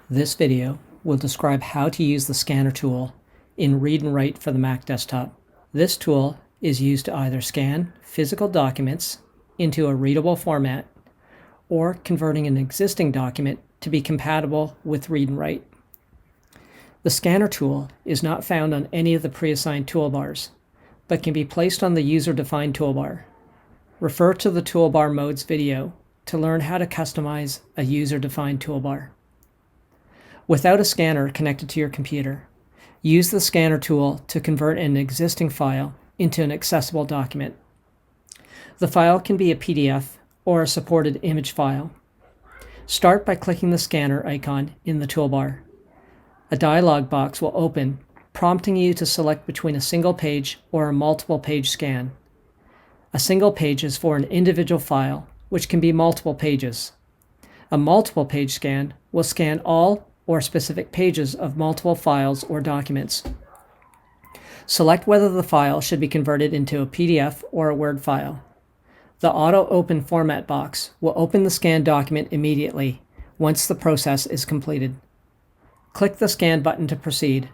This video will describe how to use the scanner tool in Read and Write for the Mac desktop. This tool is used to either scan physical documents into a readable format or converting an existing document to be compatible with Read and Write. The scanner tool is not found on any of the pre-assigned toolbars, but can be placed on the user-defined toolbar. Refer to the Toolbar Modes video to learn how to customize a user-defined toolbar. Without a scanner connected to your computer, use the scanner tool to convert an existing file into an accessible document. The file can be a PDF or a supported image file. Start by clicking the scanner icon in the toolbar. A dialog box will open, prompting you to select between a single page or a multiple page scan. A single page is for an individual file, which can be multiple pages. A multiple page scan will scan all or specific pages of multiple files or documents. Select whether the file should be converted into a PDF or a Word file. The Auto Open Format box will open the scanned document immediately once the process is completed. Click the Scan button to proceed.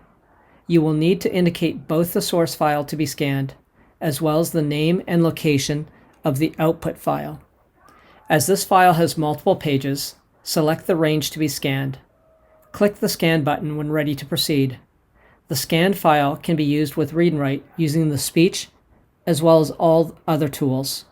You will need to indicate both the source file to be scanned, as well as the name and location of the output file. As this file has multiple pages, select the range to be scanned. Click the Scan button when ready to proceed. The scanned file can be used with Read and Write using the speech as well as all other tools.